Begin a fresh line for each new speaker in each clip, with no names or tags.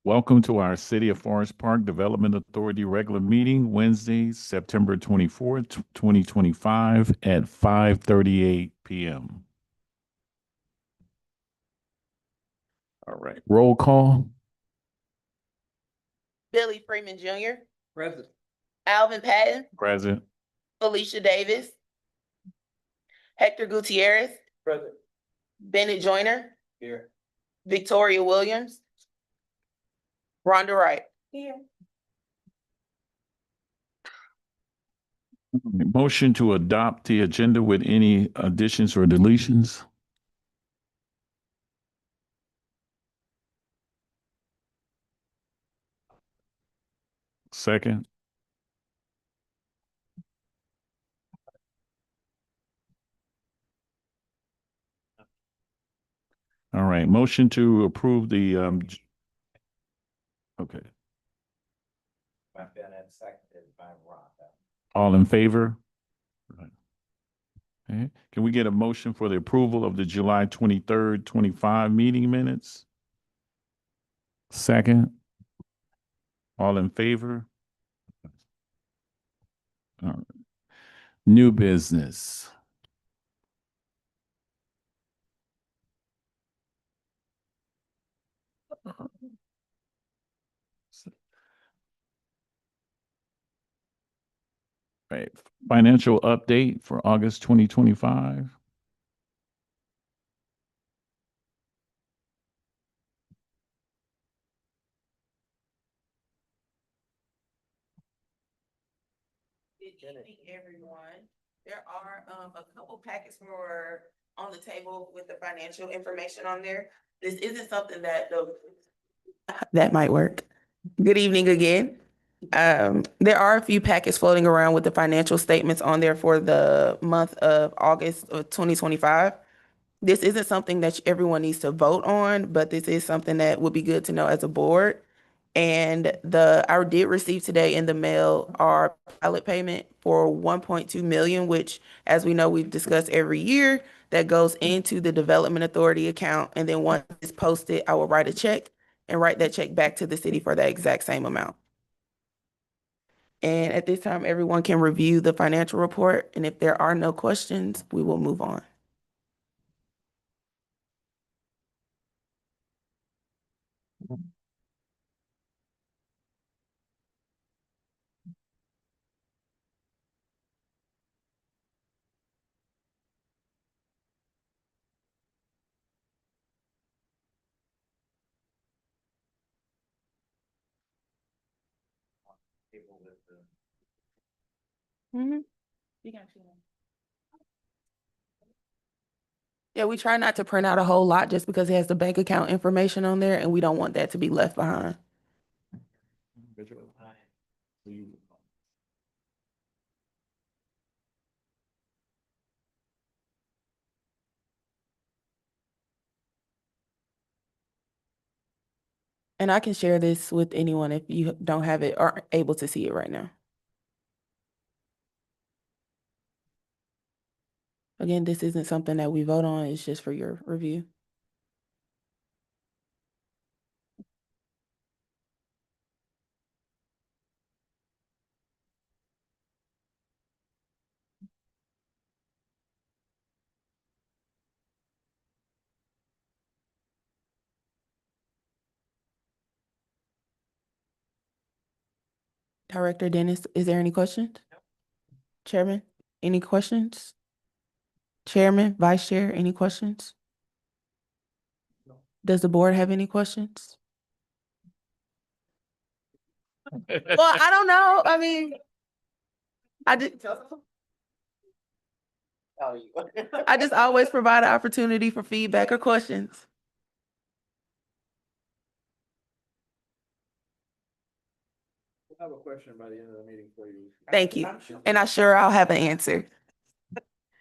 Welcome to our City of Forest Park Development Authority regular meeting, Wednesday, September 24th, 2025 at 5:38 p.m. All right, roll call.
Billy Freeman Jr.,
Present.
Alvin Patton,
Present.
Felicia Davis, Hector Gutierrez,
Present.
Bennett Joyner,
Here.
Victoria Williams, Rhonda Wright. Here.
Motion to adopt the agenda with any additions or deletions. Second. All right, motion to approve the, okay,
Bennett, seconded by Rhonda.
all in favor? Right. Okay, can we get a motion for the approval of the July 23rd, 25 meeting minutes? Second. All in favor? All right. New business. Right, financial update for August 2025.
Good evening, everyone. There are a couple packets on the table with the financial information on there. This isn't something that might work. Good evening again. There are a few packets floating around with the financial statements on there for the month of August of 2025. This isn't something that everyone needs to vote on, but this is something that would be good to know as a board. And I did receive today in the mail our pilot payment for 1.2 million, which, as we know, we've discussed every year, that goes into the Development Authority account. And then once it's posted, I will write a check and write that check back to the city for that exact same amount. And at this time, everyone can review the financial report. And if there are no questions, we will move on. Mm-hmm. Yeah, we try not to print out a whole lot just because it has the bank account information on there and we don't want that to be left behind. And I can share this with anyone if you don't have it or able to see it right now. Again, this isn't something that we vote on, it's just for your review. Director Dennis, is there any questions? No. Chairman, any questions? Chairman, Vice Chair, any questions? No. Does the board have any questions? Well, I don't know. I mean, I just always provide an opportunity for feedback or questions.
I have a question by the end of the meeting for you.
Thank you. And I'm sure I'll have an answer.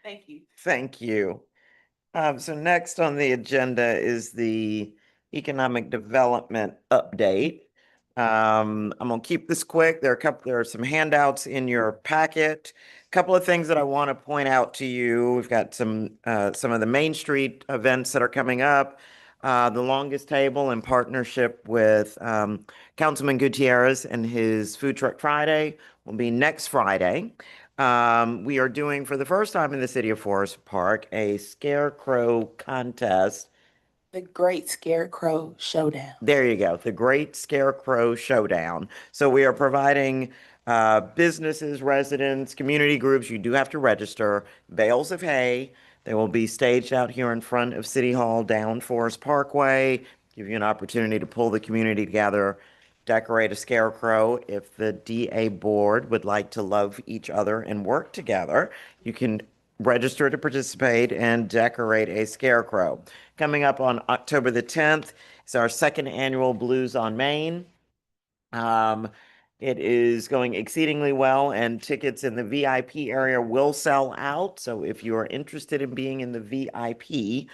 Thank you.
Thank you. So next on the agenda is the economic development update. I'm gonna keep this quick. There are some handouts in your packet. A couple of things that I want to point out to you. We've got some of the Main Street events that are coming up. The longest table in partnership with Councilman Gutierrez and his Food Truck Friday will be next Friday. We are doing, for the first time in the city of Forest Park, a scarecrow contest.
The Great Scarecrow Showdown.
There you go, the Great Scarecrow Showdown. So we are providing businesses, residents, community groups, you do have to register, bales of hay. They will be staged out here in front of City Hall down Forest Parkway, give you an opportunity to pull the community together, decorate a scarecrow. If the DA board would like to love each other and work together, you can register to participate and decorate a scarecrow. Coming up on October the 10th is our second annual Blues on Main. It is going exceedingly well, and tickets in the VIP area will sell out. So if you are interested in being in the VIP,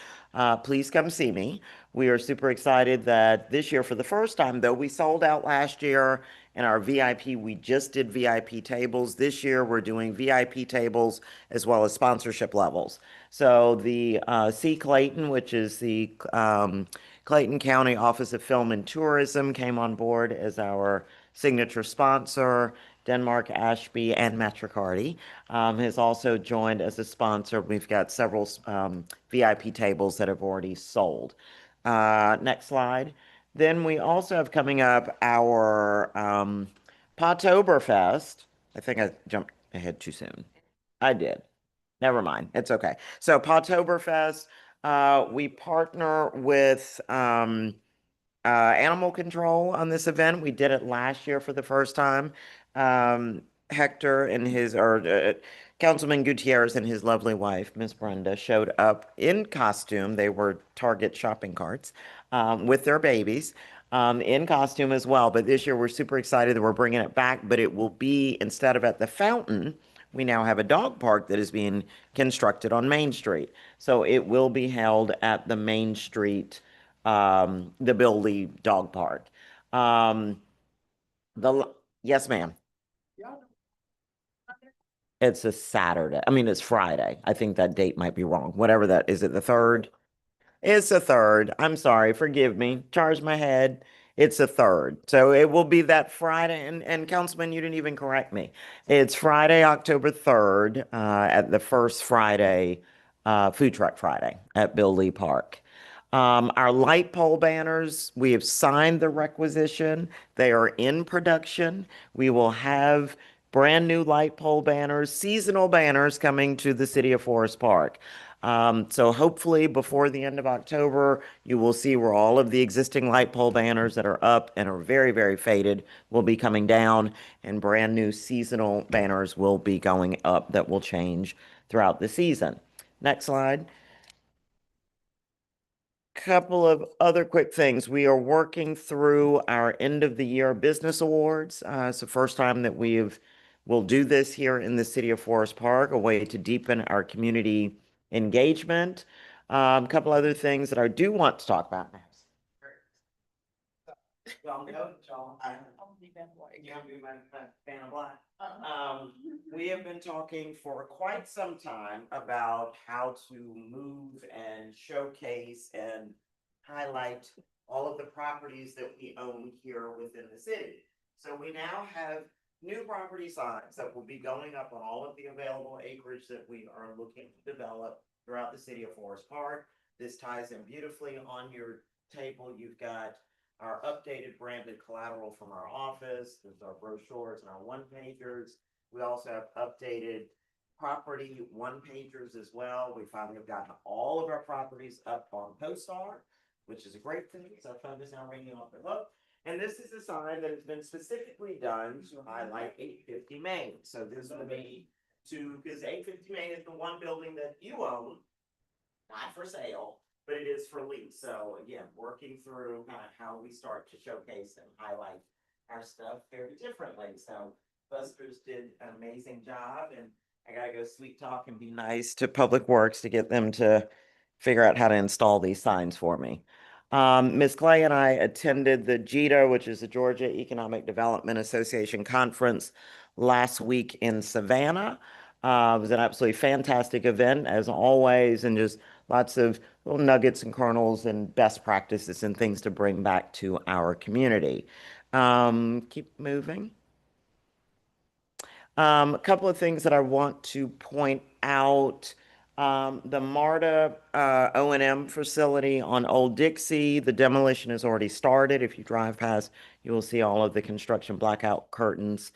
please come see me. We are super excited that this year, for the first time, though we sold out last year in our VIP, we just did VIP tables. This year, we're doing VIP tables as well as sponsorship levels. So the C. Clayton, which is the Clayton County Office of Film and Tourism, came on board as our signature sponsor. Denmark Ashby and Metricardi has also joined as a sponsor. We've got several VIP tables that have already sold. Next slide. Then we also have coming up our Pottoberfest. I think I jumped ahead too soon. I did. Never mind. It's okay. So Pottoberfest, we partner with animal control on this event. We did it last year for the first time. Hector and Councilman Gutierrez and his lovely wife, Miss Brenda, showed up in costume. They were Target shopping carts with their babies in costume as well. But this year we're super excited that we're bringing it back, but it will be, instead of at the fountain, we now have a dog park that is being constructed on Main Street. So it will be held at the Main Street, the Bill Lee Dog Park. Yes, ma'am. It's a Saturday. I mean, it's Friday. I think that date might be wrong. Whatever that is, it the 3rd? It's the 3rd. I'm sorry. Forgive me. Charge my head. It's the 3rd. So it will be that Friday. And Councilman, you didn't even correct me. It's Friday, October 3rd, at the first Friday, Food Truck Friday at Bill Lee Park. Our light pole banners, we have signed the requisition. They are in production. We will have brand new light pole banners, seasonal banners coming to the city of Forest Park. So hopefully before the end of October, you will see where all of the existing light pole banners that are up and are very, very faded will be coming down, and brand new seasonal banners will be going up that will change throughout the season. Next slide. Couple of other quick things. We are working through our end of the year business awards. It's the first time that we'll do this here in the city of Forest Park, a way to deepen our community engagement. A couple other things that I do want to talk about now. We have been talking for quite some time about how to move and showcase and highlight all of the properties that we own here within the city. So we now have new property signs that will be going up on all of the available acreage that we are looking to develop throughout the city of Forest Park. This ties in beautifully. On your table, you've got our updated branded collateral from our office. There's our brochures and our one-pagers. We also have updated property one-pagers as well. We finally have gotten all of our properties up on CoStar, which is a great thing. So our phone is now ringing off the hook. And this is a sign that has been specifically done to highlight 850 Main. So this will be because 850 Main is the one building that you own, not for sale, but it is for lease. So again, working through kind of how we start to showcase and highlight our stuff very differently. So Buster's did an amazing job, and I gotta go sweet talk and be nice to Public Works to get them to figure out how to install these signs for me. Ms. Clay and I attended the GEDA, which is the Georgia Economic Development Association conference last week in Savannah. It was an absolutely fantastic event, as always, and just lots of little nuggets and kernels and best practices and things to bring back to our community. Keep moving. A couple of things that I want to point out. The MARTA O&M facility on Old Dixie, the demolition has already started. If you drive past, you will see all of the construction blackout curtains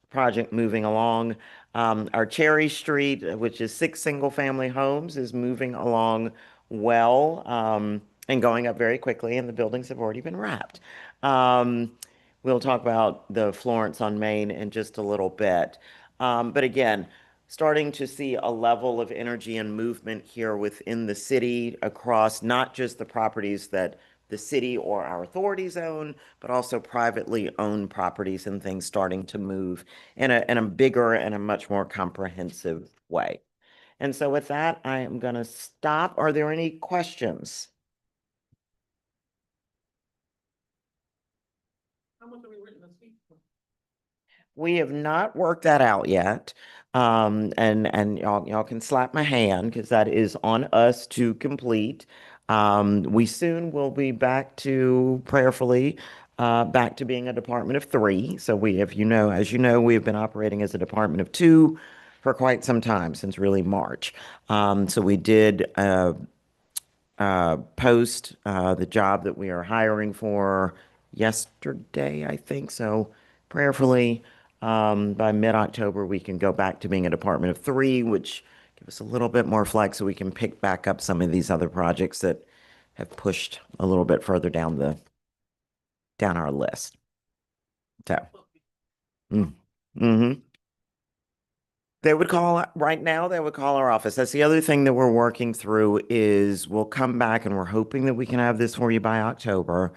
project moving along. Our Cherry Street, which is 6 single-family homes, is moving along well and going up very quickly, and the buildings have already been wrapped. We'll talk about the Florence on Main in just a little bit. But again, starting to see a level of energy and movement here within the city across not just the properties that the city or our authorities own, but also privately owned properties and things starting to move in a bigger and a much more comprehensive way. And so with that, I am going to stop. Are there any questions?
How much have we written this week?
We have not worked that out yet. And y'all can slap my hand because that is on us to complete. We soon will be back to prayerfully back to being a department of 3. So we, if you know, as you know, we have been operating as a department of 2 for quite some time, since really March. So we did post the job that we are hiring for yesterday, I think. So prayerfully, by mid-October, we can go back to being a department of 3, which give us a little bit more flex so we can pick back up some of these other projects that have pushed a little bit further down our list. So, mm-hmm. They would call, right now, they would call our office. That's the other thing that we're working through is we'll come back and we're hoping that we can have this for you by October.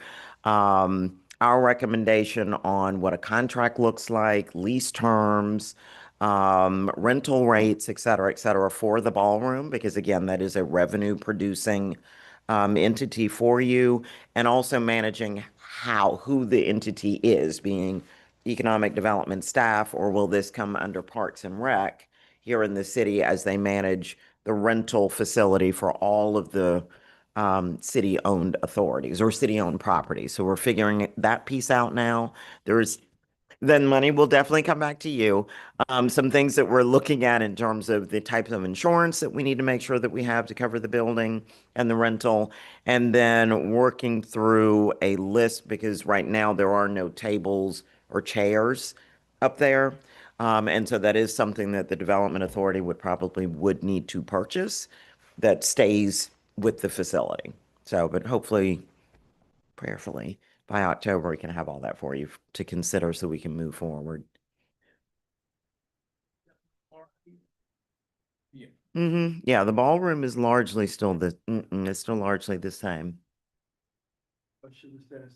Our recommendation on what a contract looks like, lease terms, rental rates, et cetera, for the ballroom, because again, that is a revenue producing entity for you, and also managing who the entity is, being economic development staff, or will this come under Parks and Rec here in the city as they manage the rental facility for all of the city-owned authorities or city-owned properties. So we're figuring that piece out now. Then money will definitely come back to you. Some things that we're looking at in terms of the types of insurance that we need to make sure that we have to cover the building and the rental, and then working through a list, because right now there are no tables or chairs up there. And so that is something that the Development Authority would need to purchase that stays with the facility. So, but hopefully, prayerfully, by October, we can have all that for you to consider so we can move forward.
Yeah.
Yeah, the ballroom is largely still it's still largely the same.
But should we send us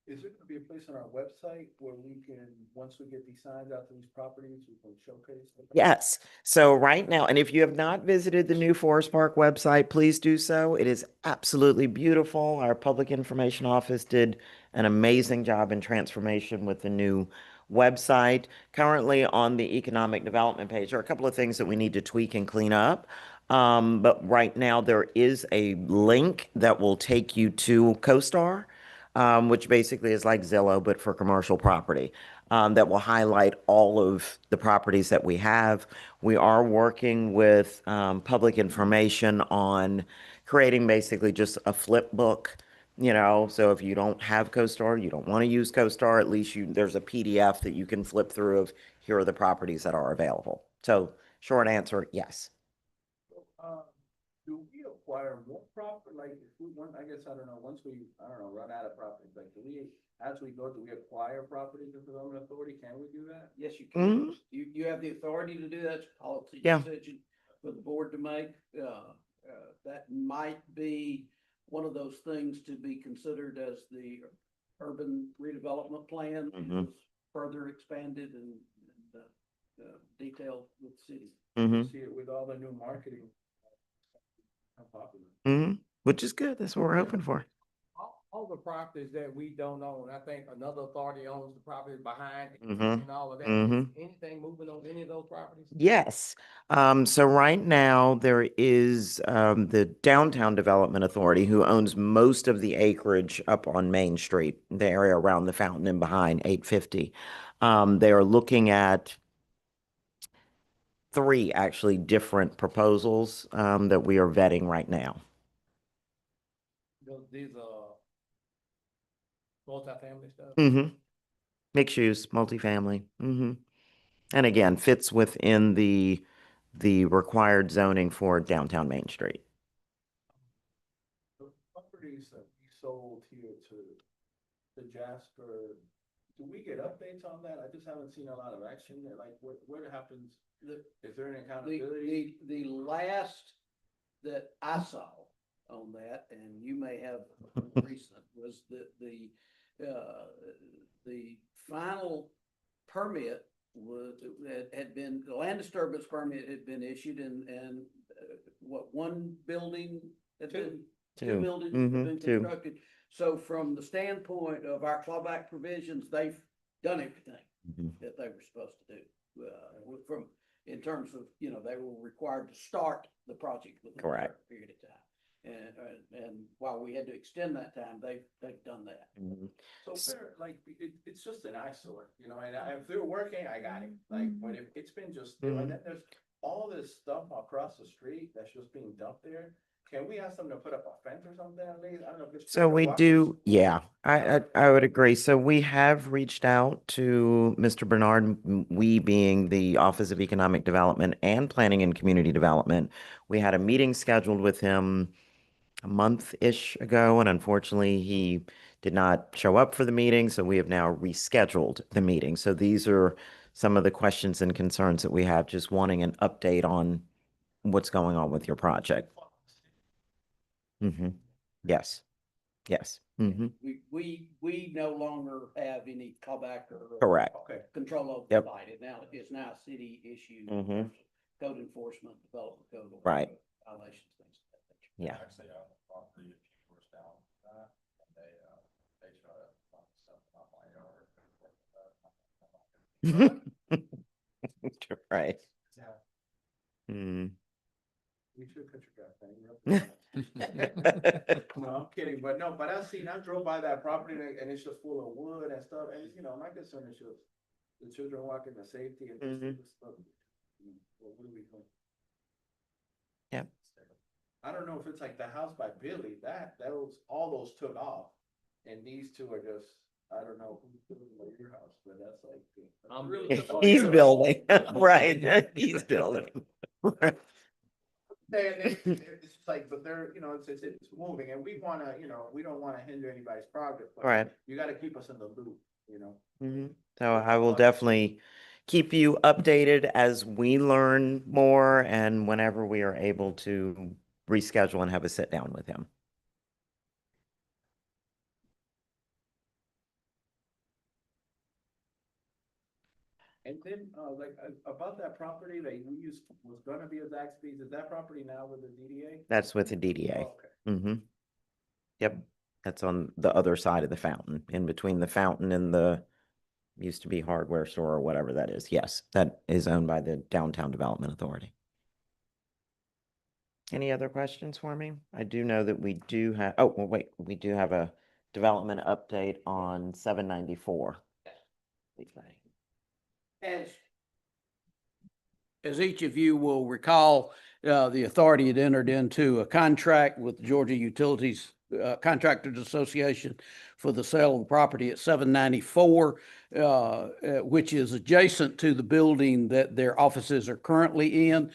is there gonna be a place on our website where we can, once we get these signs out to these properties, we can showcase them?
Yes. So right now, and if you have not visited the new Forest Park website, please do so. It is absolutely beautiful. Our public information office did an amazing job in transformation with the new website. Currently on the economic development page, there are a couple of things that we need to tweak and clean up. But right now there is a link that will take you to CoStar, which basically is like Zillow, but for commercial property. That will highlight all of the properties that we have. We are working with public information on creating basically just a flip book, so if you don't have CoStar, you don't want to use CoStar, at least there's a PDF that you can flip through of here are the properties that are available. So short answer, yes.
Do we acquire more property, like, if we want, I guess, I don't know, once we, run out of properties, like, as we go, do we acquire properties in the Development Authority? Can we do that?
Yes, you can. You have the authority to do that. It's a policy
Yeah.
decision for the board to make. That might be one of those things to be considered as the urban redevelopment plan
Mhm.
is further expanded and detailed with the city.
We see it with all the new marketing. How popular.
Which is good. That's what we're hoping for.
All the properties that we don't own, I think another authority owns the properties behind
Mhm.
and all of that.
Mhm.
Is anything moving on any of those properties?
Yes. So right now there is the Downtown Development Authority who owns most of the acreage up on Main Street, the area around the fountain and behind 850. They are looking at three actually different proposals that we are vetting right now.
These are multifamily stuff.
Mm-hmm. Mixed use, multifamily. Mm-hmm. And again, fits within the required zoning for downtown Main Street.
The properties that we sold here to Jasper, do we get updates on that? I just haven't seen a lot of action there. Like, what happens? Is there an accountability?
The last that I saw on that, and you may have recent, was that the final permit had been, the land disturbance permit had been issued and what, one building had been, two buildings had been
two.
constructed. So from the standpoint of our clawback provisions, they've done everything that they were supposed to do. From, in terms of, you know, they were required to start the project within a
Correct.
certain period of time. And while we had to extend that time, they've done that.
So they're like, it's just an eyesore, you know, and if they're working, I got it. Like, but if it's been just, and then there's all this stuff across the street that's just being dumped there. Can we ask them to put up a fence or something at least? I don't know. if it's
So we
walkers.
do, yeah, I would agree. So we have reached out to Mr. Bernard, we being the Office of Economic Development and Planning and Community Development. We had a meeting scheduled with him a month-ish ago, and unfortunately he did not show up for the meeting, so we have now rescheduled the meeting. So these are some of the questions and concerns that we have, just wanting an update on what's going on with your project. Yes. Yes.
We no longer have any callback or
Correct.
Okay.
control over
Yep.
the site. It's now a city issue.
Mhm.
in terms of Code enforcement, development code.
Right.
Violations, things of that nature.
Yeah.
Actually, property, a few floors down from that, and they try to knock stuff off my yard.
Right.
Yeah.
Mm.
We should cut your guy thing. No, I'm kidding, but no, but I drove by that property and it's just full of wood and stuff, and you know, my concern is just the children walking the safety and just stuff. What are we doing?
Yeah.
I don't know if it's like the house by Billy, all those took off, and these two are just, I don't know who's building like your house, but that's like.
I'm
really.
He's building, right, he's building.
It's just like, but they're, you know, it's moving, and we wanna, you know, we don't wanna hinder anybody's progress. But
Right.
you gotta keep us in the loop, you know?
So I will definitely keep you updated as we learn more and whenever we are able to reschedule and have a sit down with him.
And then, about that property that we used, was gonna be a Zaxby's, is that property now with the DDA?
That's with the DDA.
Oh, okay.
Yep, that's on the other side of the fountain, in between the fountain and the used to be hardware store or whatever that is. Yes, that is owned by the Downtown Development Authority. Any other questions for me? I do know that we do have, oh, well, wait, we do have a development update on 794.
As each of you will recall, the authority had entered into a contract with Georgia Utilities Contractors Association for the sale of the property at 794, which is adjacent to the building that their offices are currently in.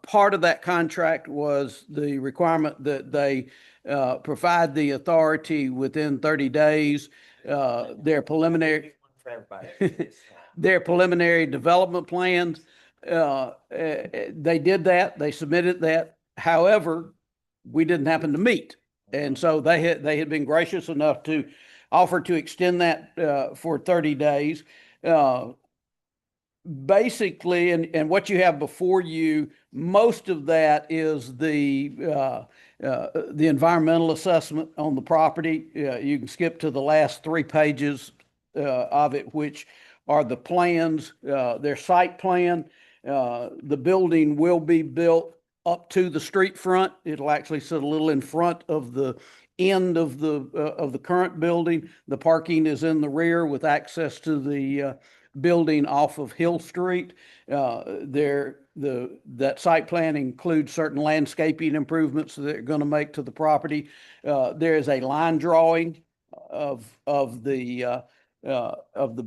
Part of that contract was the requirement that they provide the authority within 30 days, their preliminary their preliminary development plans. They did that, they submitted that. However, we didn't happen to meet. And so they had been gracious enough to offer to extend that for 30 days. Basically, and what you have before you, most of that is the environmental assessment on the property. You can skip to the last 3 pages of it, which are the plans, their site plan, The building will be built up to the street front. It'll actually sit a little in front of the end of the current building. The parking is in the rear with access to the building off of Hill Street. That site plan includes certain landscaping improvements that they're going to make to the property. There is a line drawing of the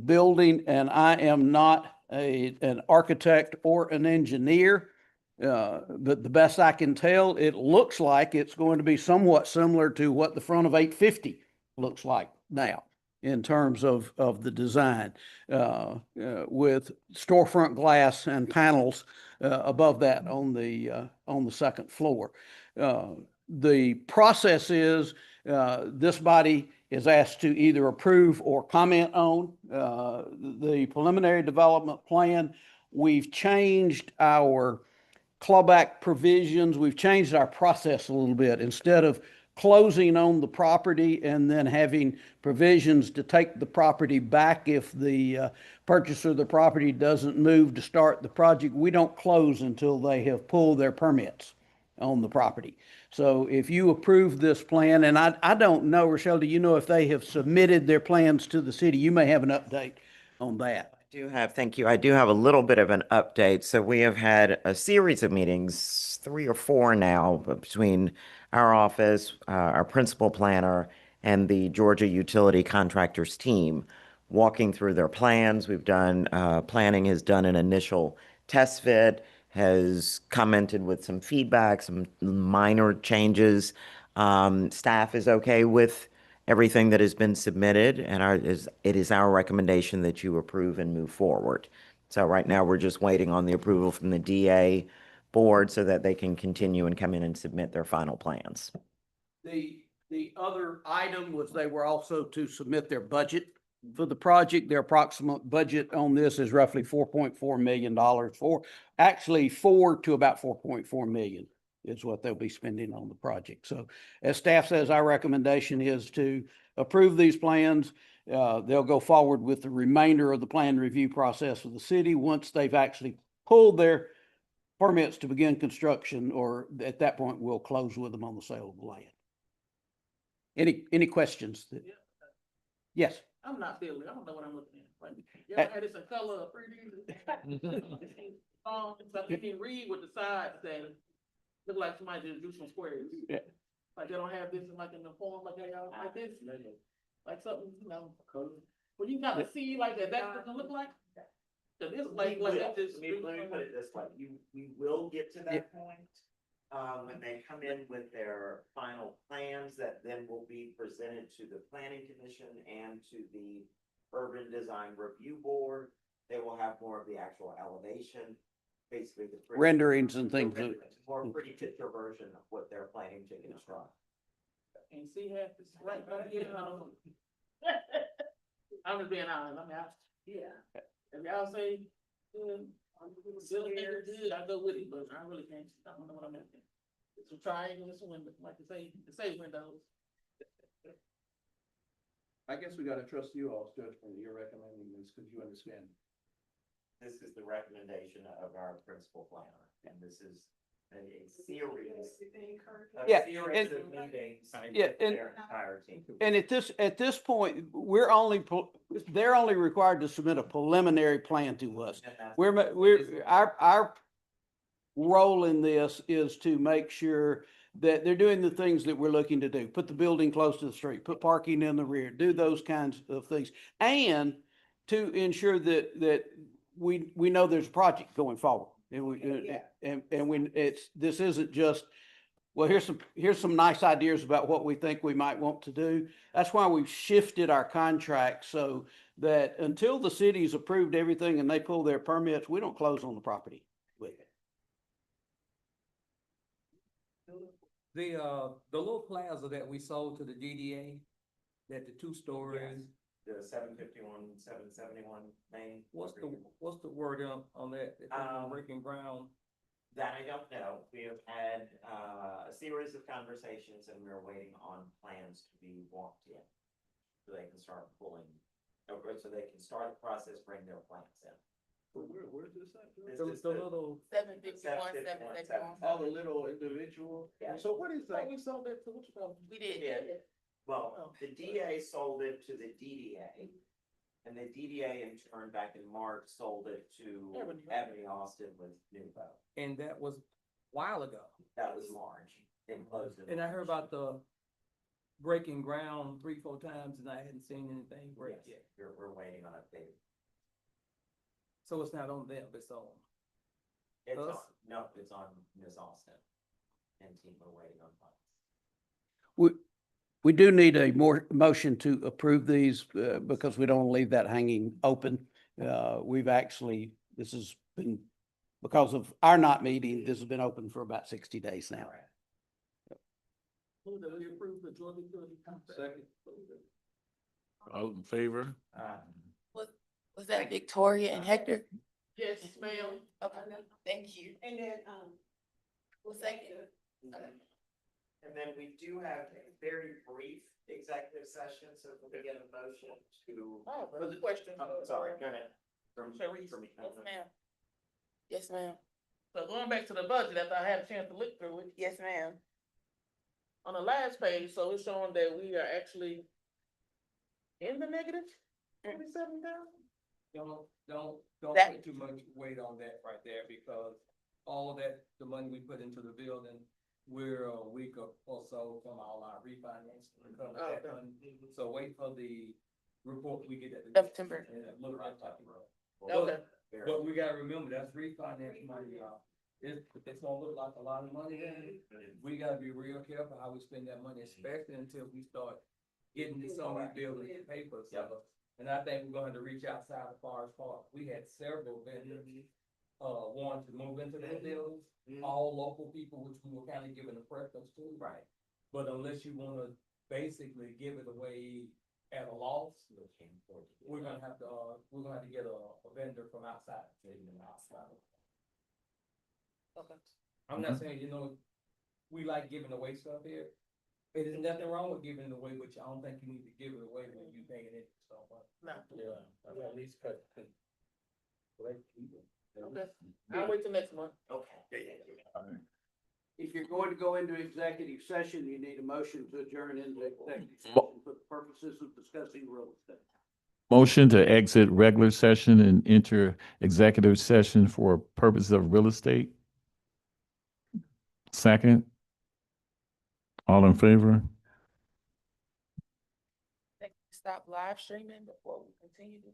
building, and I am not an architect or an engineer. But the best I can tell, it looks like it's going to be somewhat similar to what the front of 850 looks like now in terms of the design, with storefront glass and panels above that on the second floor. The process is this body is asked to either approve or comment on the preliminary development plan. We've changed our clawback provisions. We've changed our process a little bit. Instead of closing on the property and then having provisions to take the property back if the purchaser of the property doesn't move to start the project, we don't close until they have pulled their permits on the property. So if you approve this plan, and I don't know, Rochelle, do you know if they have submitted their plans to the city? You may have an update on that.
Thank you. I do have a little bit of an update. So we have had a series of meetings, 3 or 4 now, between our office, our principal planner, and the Georgia Utility Contractors team, walking through their plans. We've done, planning has done an initial test fit, has commented with some feedback, some minor changes. Staff is okay with everything that has been submitted, and it is our recommendation that you approve and move forward. So right now, we're just waiting on the approval from the DA board so that they can continue and come in and submit their final plans.
The other item was they were also to submit their budget for the project. Their approximate budget on this is roughly $4.4 million, actually 4 to about 4.4 million is what they'll be spending on the project. So as staff says, our recommendation is to approve these plans. They'll go forward with the remainder of the plan review process of the city once they've actually pulled their permits to begin construction, or at that point, we'll close with them on the sale of the land. Any questions? Yes.
I'm not feeling, I don't know what I'm looking at. Like, you ever had this in color, pretty? So you can read with the sides that look like somebody just drew some squares.
Yeah.
Like they don't have this in like in the form like they are like this, like something, you know. Well, you gotta see like that, that's what it look like? So this like that just.
Let me put it this way, we will get to that point. When they come in with their final plans that then will be presented to the planning commission and to the urban design review board. They will have more of the actual elevation, basically the
renderings and things.
More pretty picture version of what they're planning to construct.
And see half this right here. I'm just being honest, I mean, yeah, if y'all say, good, I go with it, but I really can't, I don't know what I'm at. It's a triangle, it's a window, like to say windows.
I guess we gotta trust you all, judgment, you're recommending this, because you understand.
This is the recommendation of our principal planner, and this is a series of
Yeah,
series of meetings
yeah,
with
and-
their entire team.
And at this point, they're only required to submit a preliminary plan to us.
And that's-
Our role in this is to make sure that they're doing the things that we're looking to do. Put the building close to the street, put parking in the rear, do those kinds of things. And to ensure that we know there's a project going forward. And this isn't just, well, here's some nice ideas about what we think we might want to do. That's why we've shifted our contract so that until the city's approved everything and they pull their permits, we don't close on the property with it.
The little plaza that we sold to the GDA, that the 2 stories,
The 751, 771 Main.
what's the word on that? Breaking ground.
That I don't know. We have had a series of conversations and we're waiting on plans to be walked in. So they can start pulling, so they can start the process, bring their plans in.
Where's this at?
The little,
751, 751.
All the little individual, so what is that?
We sold that to what you call?
We did.
Yeah. Well, the DA sold it to the DDA. And the DDA in turn back in March sold it to Ebony Austin with Nuvo.
and that was a while ago.
That was March. They closed it.
And I heard about the breaking ground 3, 4 times and I hadn't seen anything break
Yes,
yet.
we're waiting on a thing.
So it's not on them, it's on.
It's on,
Us?
no, it's on Ms. Austin. And team are waiting on funds.
We do need a more motion to approve these, because we don't want to leave that hanging open. We've actually, this has been, because of our not meeting, this has been open for about 60 days now.
Move that we approve the Georgia utility contract.
Second.
All in favor?
Was that Victoria and Hector?
Yes, ma'am.
Okay, thank you.
And then,
Well, second.
And then we do have a very brief executive session, so if we get a motion to.
I have a question.
Sorry, go ahead. From
Sharice.
Yes, ma'am. Yes, ma'am.
So going back to the budget, after I had a chance to look through it,
Yes, ma'am.
on the last page, so it's showing that we are actually in the negative, 27,000?
Don't
That-
put too much weight on that right there because all of that, the money we put into the building, we're a week or so from all our refinance. to cover that
Okay.
money. So wait for the report we get at the.
September.
And it look like that.
Okay.
But we gotta remember, that's refinance money, y'all. It's gonna look like a lot of money, we gotta be real careful how we spend that money, especially until we start getting to some of these buildings papers.
Yep.
And I think we're going to reach outside of Forest Park. We had several vendors, wanting to move into their buildings, all local people, which we were kind of giving a preference to.
Right.
But unless you wanna basically give it away at a loss, we're gonna have to get a vendor from outside.
Okay.
I'm not saying, we like giving away stuff here. There's nothing wrong with giving it away, but I don't think you need to give it away when you paying it, so.
No.
Yeah, at least cut.
Okay. I'll wait till next month.
Okay.
If you're going to go into executive session, you need a motion to adjourn into executive session
Mo-
for the purposes of discussing real estate.
Motion to exit regular session and enter executive session for purposes of real estate. Second. All in favor?
Stop live streaming before we continue to.